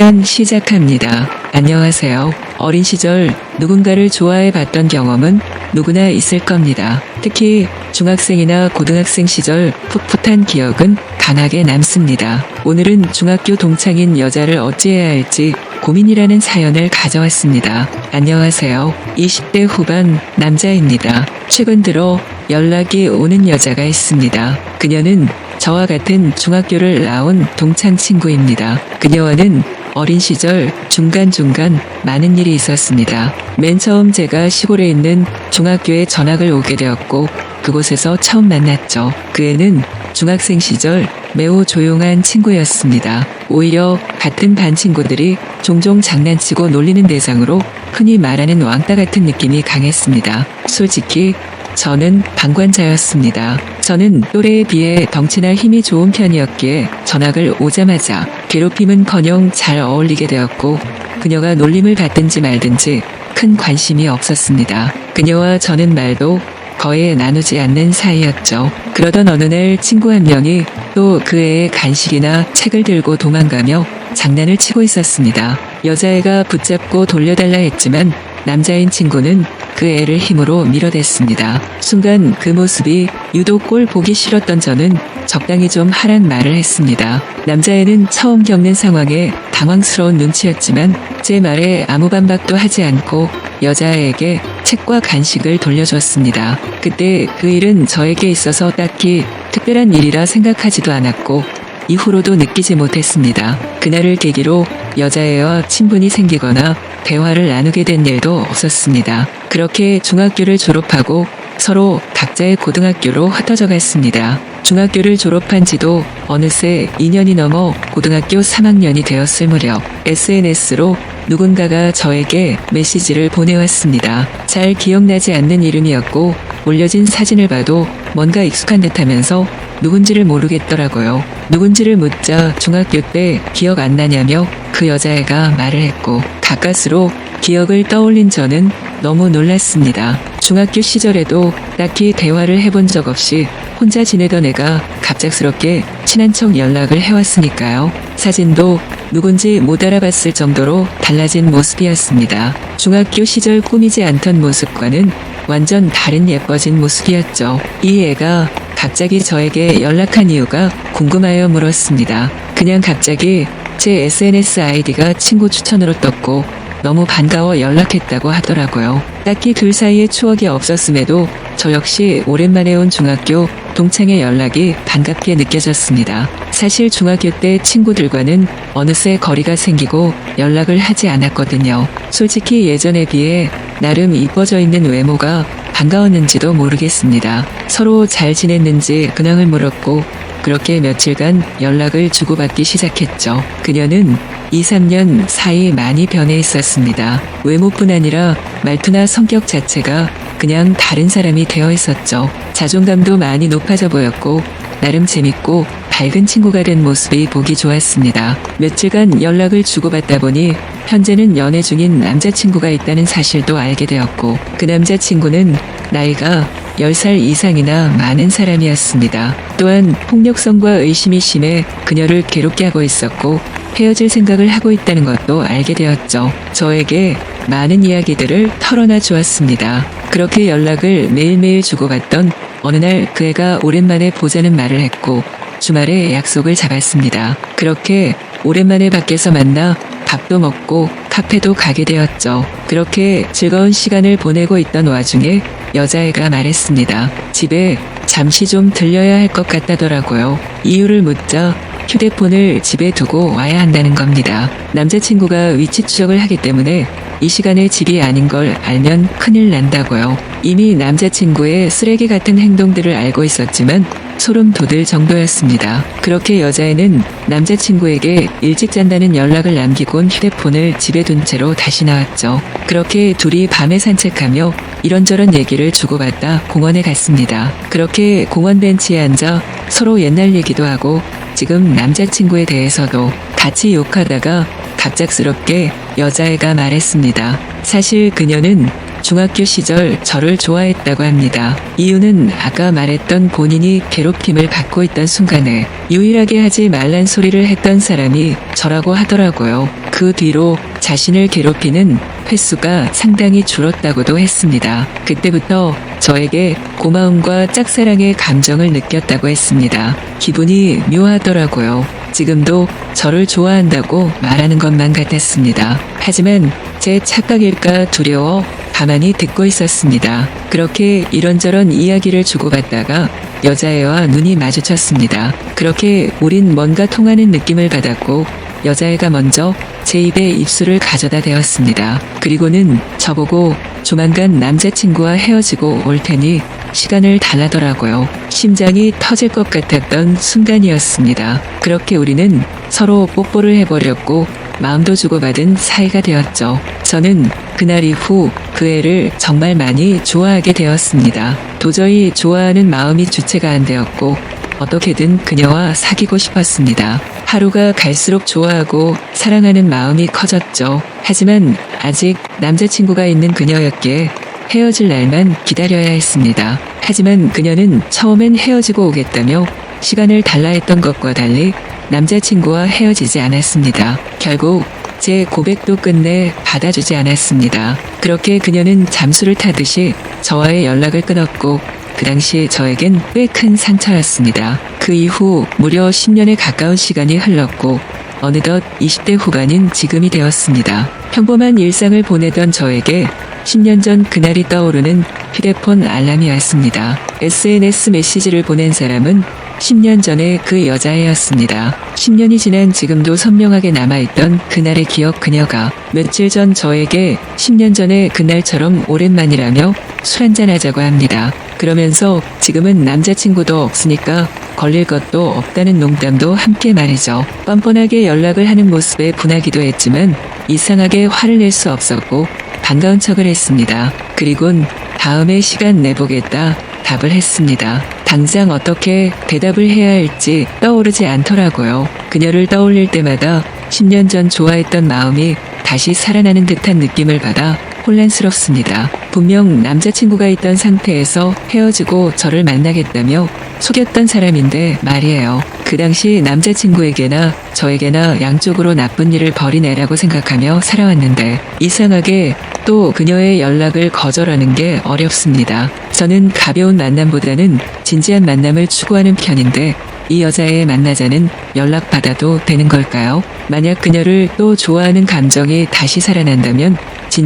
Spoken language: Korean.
사연 시작합니다. 안녕하세요. 어린 시절 누군가를 좋아해 봤던 경험은 누구나 있을 겁니다. 특히 중학생이나 고등학생 시절 풋풋한 기억은 강하게 남습니다. 오늘은 중학교 동창인 여자를 어찌해야 할지 고민이라는 사연을 가져왔습니다. 안녕하세요. 20대 후반 남자입니다. 최근 들어 연락이 오는 여자가 있습니다. 그녀는 저와 같은 중학교를 나온 동창 친구입니다. 그녀와는 어린 시절 중간중간 많은 일이 있었습니다. 맨 처음 제가 시골에 있는 중학교에 전학을 오게 되었고 그곳에서 처음 만났죠. 그 애는 중학생 시절 매우 조용한 친구였습니다. 오히려 같은 반 친구들이 종종 장난치고 놀리는 대상으로 흔히 말하는 왕따 같은 느낌이 강했습니다. 솔직히 저는 방관자였습니다. 저는 또래에 비해 덩치나 힘이 좋은 편이었기에 전학을 오자마자 괴롭힘은커녕 잘 어울리게 되었고 그녀가 놀림을 받든지 말든지 큰 관심이 없었습니다. 그녀와 저는 말도 거의 나누지 않는 사이였죠. 그러던 어느 날 친구 한 명이 또 그 애의 간식이나 책을 들고 도망가며 장난을 치고 있었습니다. 여자애가 붙잡고 돌려달라 했지만 남자인 친구는 그 애를 힘으로 밀어댔습니다. 순간 그 모습이 유독 꼴 보기 싫었던 저는 적당히 좀 하란 말을 했습니다. 남자애는 처음 겪는 상황에 당황스러운 눈치였지만 제 말에 아무 반박도 하지 않고 여자애에게 책과 간식을 돌려줬습니다. 그때 그 일은 저에게 있어서 딱히 특별한 일이라 생각하지도 않았고 이후로도 느끼지 못했습니다. 그날을 계기로 여자애와 친분이 생기거나 대화를 나누게 된 일도 없었습니다. 그렇게 중학교를 졸업하고 서로 각자의 고등학교로 흩어져 갔습니다. 중학교를 졸업한 지도 어느새 2년이 넘어 고등학교 3학년이 되었을 무렵 SNS로 누군가가 저에게 메시지를 보내왔습니다. 잘 기억나지 않는 이름이었고 올려진 사진을 봐도 뭔가 익숙한 듯하면서 누군지를 모르겠더라고요. 누군지를 묻자 중학교 때 기억 안 나냐며 그 여자애가 말을 했고 가까스로 기억을 떠올린 저는 너무 놀랐습니다. 중학교 시절에도 딱히 대화를 해본 적 없이 혼자 지내던 애가 갑작스럽게 친한 척 연락을 해왔으니까요. 사진도 누군지 못 알아봤을 정도로 달라진 모습이었습니다. 중학교 시절 꾸미지 않던 모습과는 완전 다른 예뻐진 모습이었죠. 이 애가 갑자기 저에게 연락한 이유가 궁금하여 물었습니다. 그냥 갑자기 제 SNS 아이디가 친구 추천으로 떴고 너무 반가워 연락했다고 하더라고요. 딱히 둘 사이에 추억이 없었음에도 저 역시 오랜만에 온 중학교 동창의 연락이 반갑게 느껴졌습니다. 사실 중학교 때 친구들과는 어느새 거리가 생기고 연락을 하지 않았거든요. 솔직히 예전에 비해 나름 이뻐져 있는 외모가 반가웠는지도 모르겠습니다. 서로 잘 지냈는지 근황을 물었고 그렇게 며칠간 연락을 주고받기 시작했죠. 그녀는 2, 3년 사이 많이 변해 있었습니다. 외모뿐 아니라 말투나 성격 자체가 그냥 다른 사람이 되어 있었죠. 자존감도 많이 높아져 보였고 나름 재밌고 밝은 친구가 된 모습이 보기 좋았습니다. 며칠간 연락을 주고받다 보니 현재는 연애 중인 남자친구가 있다는 사실도 알게 되었고 그 남자친구는 나이가 10살 이상이나 많은 사람이었습니다. 또한 폭력성과 의심이 심해 그녀를 괴롭게 하고 있었고 헤어질 생각을 하고 있다는 것도 알게 되었죠. 저에게 많은 이야기들을 털어놔 주었습니다. 그렇게 연락을 매일매일 주고받던 어느 날 그 애가 오랜만에 보자는 말을 했고 주말에 약속을 잡았습니다. 그렇게 오랜만에 밖에서 만나 밥도 먹고 카페도 가게 되었죠. 그렇게 즐거운 시간을 보내고 있던 와중에 여자애가 말했습니다. 집에 잠시 좀 들려야 할 것 같다더라고요. 이유를 묻자 휴대폰을 집에 두고 와야 한다는 겁니다. 남자친구가 위치 추적을 하기 때문에 이 시간에 집이 아닌 걸 알면 큰일 난다고요. 이미 남자친구의 쓰레기 같은 행동들을 알고 있었지만 소름 돋을 정도였습니다. 그렇게 여자애는 남자친구에게 일찍 잔다는 연락을 남기곤 휴대폰을 집에 둔 채로 다시 나왔죠. 그렇게 둘이 밤에 산책하며 이런저런 얘기를 주고받다 공원에 갔습니다. 그렇게 공원 벤치에 앉아 서로 옛날 얘기도 하고 지금 남자친구에 대해서도 같이 욕하다가 갑작스럽게 여자애가 말했습니다. 사실 그녀는 중학교 시절 저를 좋아했다고 합니다. 이유는 아까 말했던 본인이 괴롭힘을 받고 있던 순간에 유일하게 하지 말란 소리를 했던 사람이 저라고 하더라고요. 그 뒤로 자신을 괴롭히는 횟수가 상당히 줄었다고도 했습니다. 그때부터 저에게 고마움과 짝사랑의 감정을 느꼈다고 했습니다. 기분이 묘하더라고요. 지금도 저를 좋아한다고 말하는 것만 같았습니다. 하지만 제 착각일까 두려워 가만히 듣고 있었습니다. 그렇게 이런저런 이야기를 주고받다가 여자애와 눈이 마주쳤습니다. 그렇게 우린 뭔가 통하는 느낌을 받았고 여자애가 먼저 제 입에 입술을 가져다 대었습니다. 그리고는 저보고 조만간 남자친구와 헤어지고 올 테니 시간을 달라더라고요. 심장이 터질 것 같았던 순간이었습니다. 그렇게 우리는 서로 뽀뽀를 해버렸고 마음도 주고받은 사이가 되었죠. 저는 그날 이후 그 애를 정말 많이 좋아하게 되었습니다. 도저히 좋아하는 마음이 주체가 안 되었고 어떻게든 그녀와 사귀고 싶었습니다. 하루가 갈수록 좋아하고 사랑하는 마음이 커졌죠. 하지만 아직 남자친구가 있는 그녀였기에 헤어질 날만 기다려야 했습니다. 하지만 그녀는 처음엔 헤어지고 오겠다며 시간을 달라 했던 것과 달리 남자친구와 헤어지지 않았습니다. 결국 제 고백도 끝내 받아주지 않았습니다. 그렇게 그녀는 잠수를 타듯이 저와의 연락을 끊었고 그 당시 저에겐 꽤 큰 상처였습니다. 그 이후 무려 10년에 가까운 시간이 흘렀고 어느덧 20대 후반인 지금이 되었습니다. 평범한 일상을 보내던 저에게 10년 전 그날이 떠오르는 휴대폰 알람이 왔습니다. SNS 메시지를 보낸 사람은 10년 전의 그 여자애였습니다. 10년이 지난 지금도 선명하게 남아있던 그날의 기억 그녀가 며칠 전 저에게 10년 전의 그날처럼 오랜만이라며 술 한잔하자고 합니다. 그러면서 지금은 남자친구도 없으니까 걸릴 것도 없다는 농담도 함께 말이죠. 뻔뻔하게 연락을 하는 모습에 분하기도 했지만 이상하게 화를 낼 수 없었고 반가운 척을 했습니다. 그리곤 다음에 시간 내보겠다 답을 했습니다. 당장 어떻게 대답을 해야 할지 떠오르지 않더라고요. 그녀를 떠올릴 때마다 10년 전 좋아했던 마음이 다시 살아나는 듯한 느낌을 받아 혼란스럽습니다. 분명 남자친구가 있던 상태에서 헤어지고 저를 만나겠다며 속였던 사람인데 말이에요. 그 당시 남자친구에게나 저에게나 양쪽으로 나쁜 일을 벌인 애라고 생각하며 살아왔는데 이상하게 또 그녀의 연락을 거절하는 게 어렵습니다. 저는 가벼운 만남보다는 진지한 만남을 추구하는 편인데 이 여자애 만나자는 연락받아도 되는 걸까요? 만약 그녀를 또 좋아하는 감정이 다시 살아난다면 진짜